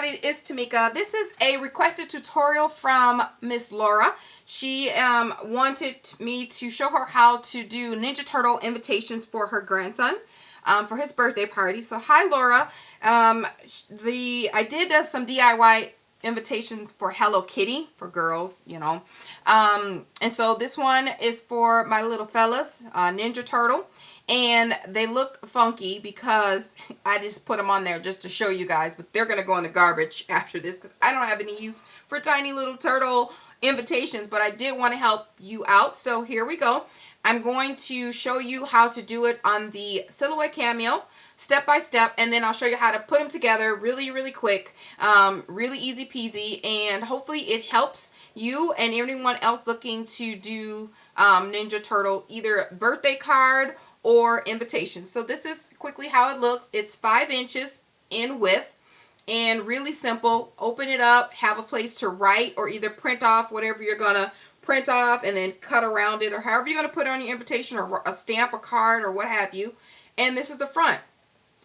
everybody, it's Tamika. This is a requested tutorial from Miss Laura. She wanted me to show her how to do Ninja Turtle invitations for her grandson for his birthday party. So hi Laura. I did some DIY invitations for Hello Kitty for girls, you know. And so this one is for my little fellas, Ninja Turtle. And they look funky because I just put them on there just to show you guys. But they're going to go in the garbage after this because I don't have any use for tiny little turtle invitations. But I did want to help you out. So here we go. I'm going to show you how to do it on the Silhouette Cameo step by step. And then I'll show you how to put them together really, really quick. Really easy peasy. And hopefully it helps you and anyone else looking to do Ninja Turtle either birthday card or invitation. So this is quickly how it looks. It's 5 inches in width and really simple. Open it up, have a place to write or either print off whatever you're gonna print off and then cut around it or however you're gonna put it on your invitation or a stamp, a card, or what have you. And this is the front.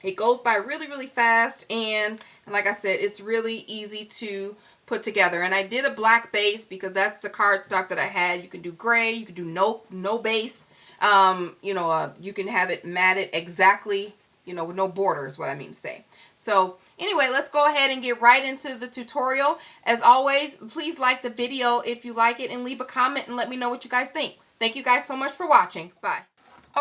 It goes by really, really fast, and like I said, it's really easy to put together. And I did a black base because that's the cardstock that I had. You can do gray, you can do no base. You know, you can have it matted exactly, you know, with no border is what I mean to say. So anyway, let's go ahead and get right into the tutorial. As always, please like the video if you like it and leave a comment and let me know what you guys think. Thank you guys so much for watching. Bye.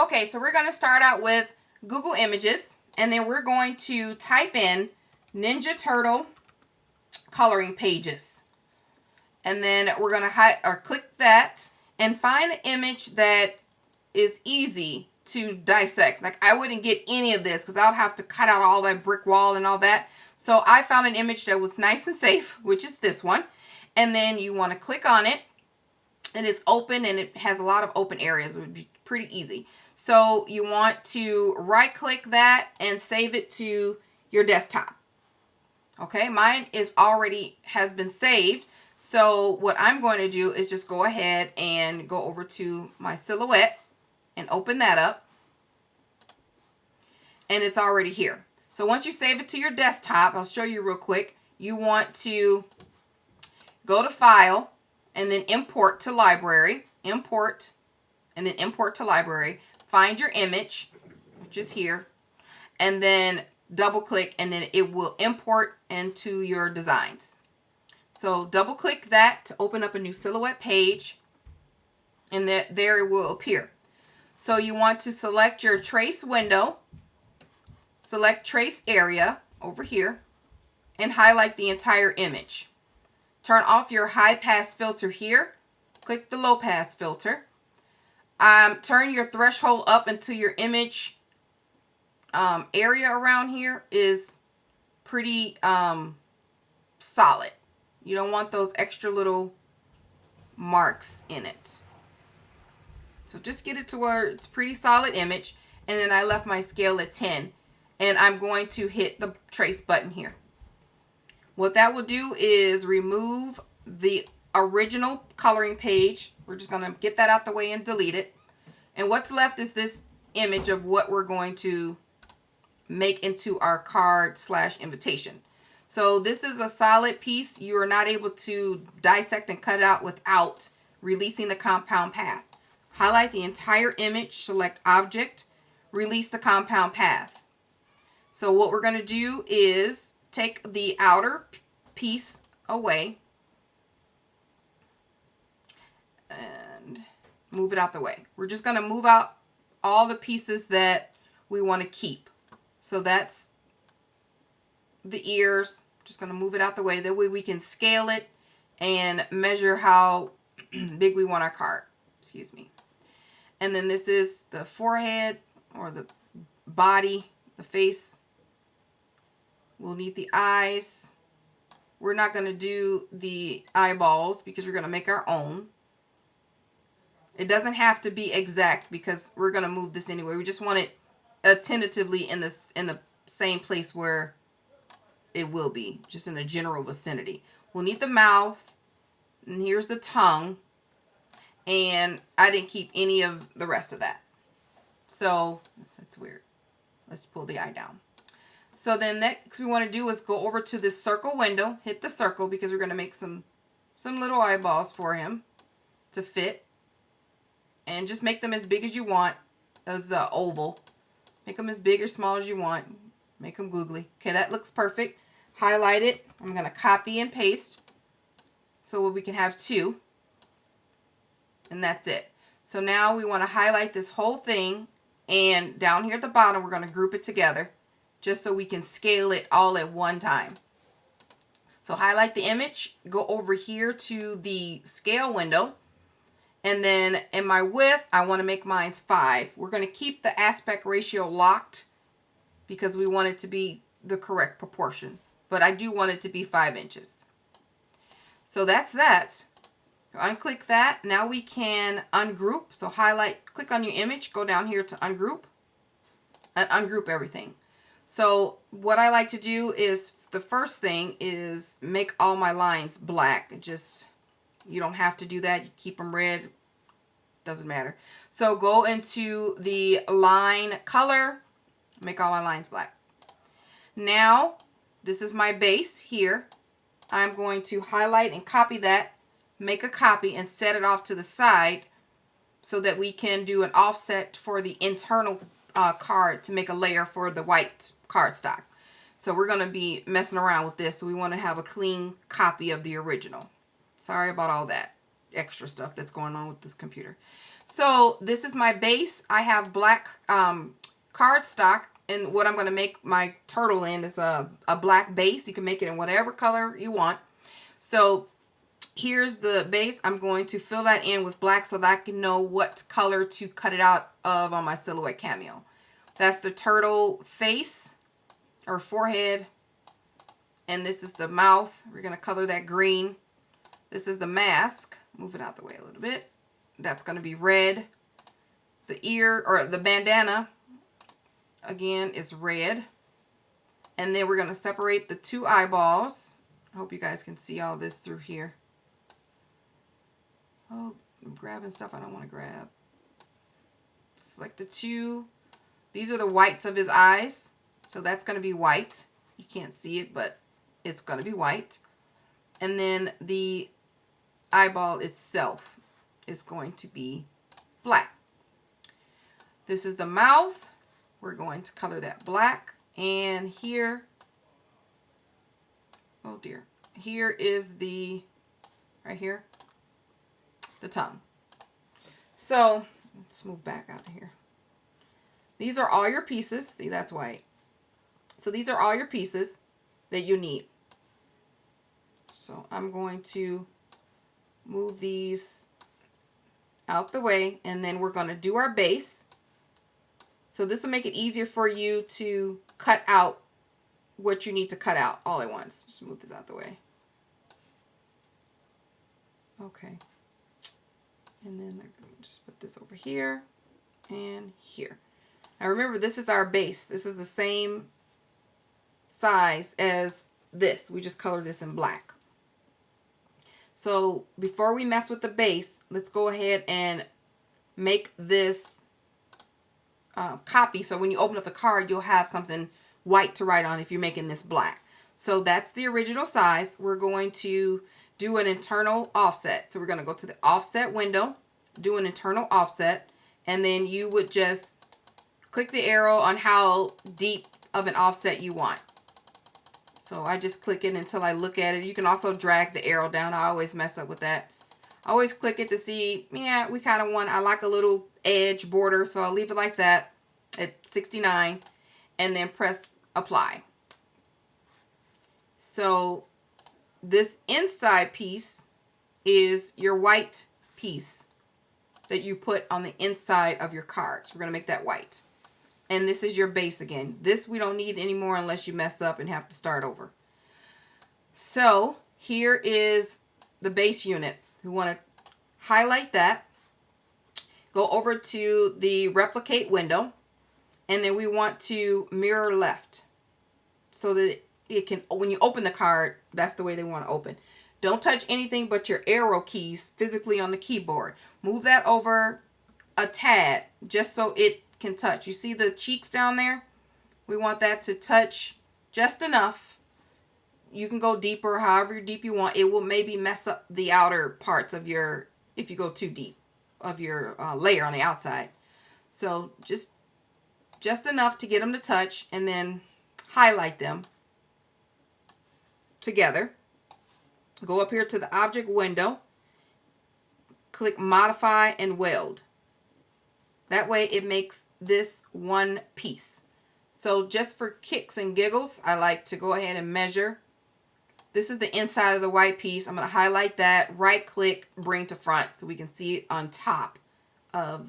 Okay, so we're going to start out with Google Images, and then we're going to type in Ninja Turtle coloring pages. And then we're going to click that and find an image that is easy to dissect. Like I wouldn't get any of this because I would have to cut out all that brick wall and all that. So I found an image that was nice and safe, which is this one. And then you want to click on it, and it's open and it has a lot of open areas. It would be pretty easy. So you want to right click that and save it to your desktop. Okay, mine has been saved. So what I'm going to do is just go ahead and go over to my Silhouette and open that up, and it's already here. So once you save it to your desktop, I'll show you real quick. You want to go to File and then Import to Library. Import and then Import to Library. Find your image, which is here, and then double click, and then it will import into your designs. So double click that to open up a new Silhouette page, and there it will appear. So you want to select your trace window, select trace area over here, and highlight the entire image. Turn off your high pass filter here. Click the low pass filter. Turn your threshold up until your image area around here is pretty solid. You don't want those extra little marks in it. So just get it to where it's pretty solid image. And then I left my scale at 10. And I'm going to hit the trace button here. What that will do is remove the original coloring page. We're just going to get that out the way and delete it. And what's left is this image of what we're going to make into our card / invitation. So this is a solid piece. You are not able to dissect and cut it out without releasing the compound path. Highlight the entire image, select Object, release the compound path. So what we're going to do is take the outer piece away and move it out the way. We're just going to move out all the pieces that we want to keep. So that's the ears. Just going to move it out the way. That way we can scale it and measure how big we want our card. Excuse me. And then this is the forehead or the body, the face. We'll need the eyes. We're not going to do the eyeballs because we're going to make our own. It doesn't have to be exact because we're going to move this anyway. We just want it tentatively in the same place where it will be, just in a general vicinity. We'll need the mouth, and here's the tongue. And I didn't keep any of the rest of that. So, that's weird. Let's pull the eye down. So then next we want to do is go over to this circle window, hit the circle because we're going to make some little eyeballs for him to fit. And just make them as big as you want, as oval. Make them as big or small as you want. Make them googly. Okay, that looks perfect. Highlight it. I'm going to copy and paste so we can have two. And that's it. So now we want to highlight this whole thing, and down here at the bottom we're going to group it together just so we can scale it all at one time. So highlight the image, go over here to the scale window, and then in my width I want to make mine 5. We're going to keep the aspect ratio locked because we want it to be the correct proportion, but I do want it to be 5 inches. So that's that. Unclick that. Now we can ungroup. So highlight, click on your image, go down here to ungroup, and ungroup everything. So what I like to do is, the first thing is make all my lines black. Just, you don't have to do that. You keep them red. Doesn't matter. So go into the line color, make all my lines black. Now, this is my base here. I'm going to highlight and copy that. Make a copy and set it off to the side so that we can do an offset for the internal card to make a layer for the white cardstock. So we're going to be messing around with this, so we want to have a clean copy of the original. Sorry about all that extra stuff that's going on with this computer. So this is my base. I have black cardstock, and what I'm going to make my turtle in is a black base. You can make it in whatever color you want. So here's the base. I'm going to fill that in with black so that I can know what color to cut it out of on my silhouette cameo. That's the turtle face or forehead. And this is the mouth. We're going to color that green. This is the mask. Move it out the way a little bit. That's going to be red. The ear, or the bandana, again, is red. And then we're going to separate the 2 eyeballs. I hope you guys can see all this through here. Oh, I'm grabbing stuff I don't want to grab. Select the 2. These are the whites of his eyes. So that's going to be white. You can't see it, but it's going to be white. And then the eyeball itself is going to be black. This is the mouth. We're going to color that black. And here, oh dear, here is the, right here, the tongue. So let's move back out of here. These are all your pieces. See, that's white. So these are all your pieces that you need. So I'm going to move these out the way, and then we're going to do our base. So this will make it easier for you to cut out what you need to cut out all at once. Just move this out the way. Okay. And then I'm going to just put this over here and here. Now remember, this is our base. This is the same size as this. We just colored this in black. So before we mess with the base, let's go ahead and make this copy. So when you open up the card, you'll have something white to write on if you're making this black. So that's the original size. We're going to do an internal offset. So we're going to go to the offset window, do an internal offset, and then you would just click the arrow on how deep of an offset you want. So I just click it until I look at it. You can also drag the arrow down. I always mess up with that. I always click it to see, yeah, we kind of want, I like a little edge border, so I'll leave it like that at 69 and then press apply. So this inside piece is your white piece that you put on the inside of your card. So we're going to make that white. And this is your base again. This we don't need anymore unless you mess up and have to start over. So here is the base unit. We want to highlight that. Go over to the replicate window. And then we want to mirror left. So that it can, when you open the card, that's the way they want to open. Don't touch anything but your arrow keys physically on the keyboard. Move that over a tad just so it can touch. You see the cheeks down there? We want that to touch just enough. You can go deeper, however deep you want. It will maybe mess up the outer parts of your, if you go too deep, of your layer on the outside. So just enough to get them to touch, and then highlight them together. Go up here to the object window, click modify and weld. That way it makes this one piece. So just for kicks and giggles, I like to go ahead and measure. This is the inside of the white piece. I'm going to highlight that, right click, bring to front so we can see it on top of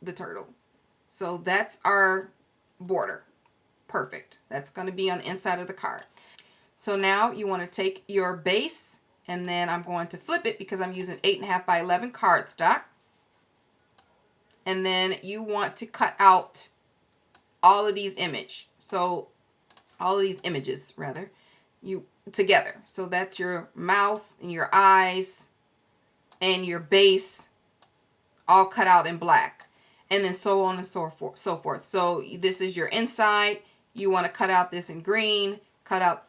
the turtle. So that's our border. Perfect. That's going to be on the inside of the card. So now you want to take your base, and then I'm going to flip it because I'm using 8.5 by 11 cardstock. And then you want to cut out all of these images rather, together. So that's your mouth and your eyes and your base all cut out in black, and then so on and so forth. So this is your inside. You want to cut out this in green, cut out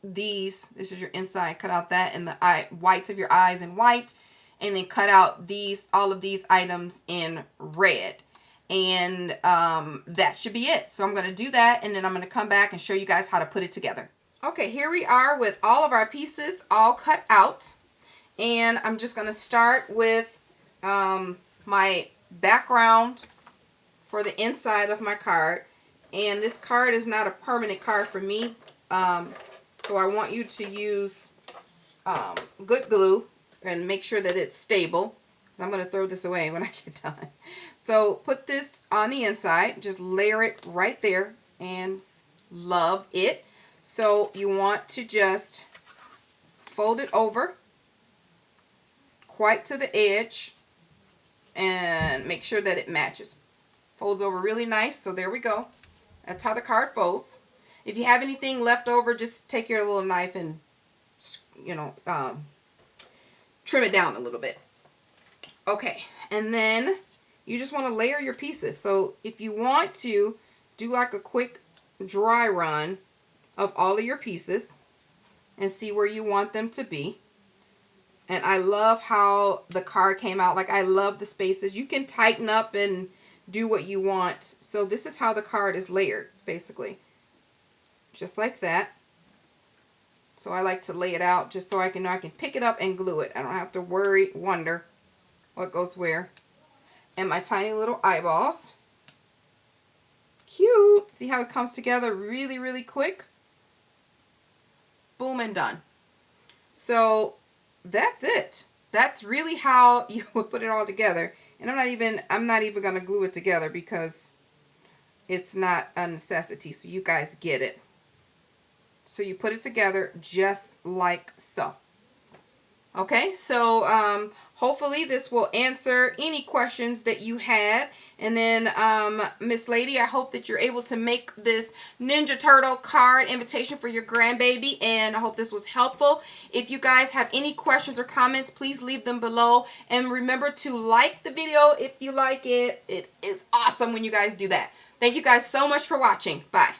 these. This is your inside, cut out that, and the whites of your eyes in white, and then cut out all of these items in red. And that should be it. So I'm going to do that, and then I'm going to come back and show you guys how to put it together. Okay, here we are with all of our pieces all cut out, and I'm just going to start with my background for the inside of my card. And this card is not a permanent card for me, so I want you to use good glue and make sure that it's stable. I'm going to throw this away when I get done. So put this on the inside, just layer it right there, and love it. So you want to just fold it over quite to the edge and make sure that it matches. Folds over really nice. So there we go. That's how the card folds. If you have anything left over, just take your little knife and, trim it down a little bit. Okay, and then you just want to layer your pieces. So if you want to do like a quick dry run of all of your pieces and see where you want them to be. And I love how the card came out. Like, I love the spaces. You can tighten up and do what you want. So this is how the card is layered, basically. Just like that. So I like to lay it out just so I can pick it up and glue it. I don't have to wonder what goes where. And my tiny little eyeballs. Cute. See how it comes together really, really quick? Boom and done. So that's it. That's really how you would put it all together. And I'm not even going to glue it together because it's not a necessity. So you guys get it. So you put it together just like so. Okay, so hopefully this will answer any questions that you had. And then, Miss Lady, I hope that you're able to make this Ninja Turtle card invitation for your grandbaby. And I hope this was helpful. If you guys have any questions or comments, please leave them below. And remember to like the video if you like it. It is awesome when you guys do that. Thank you guys so much for watching. Bye.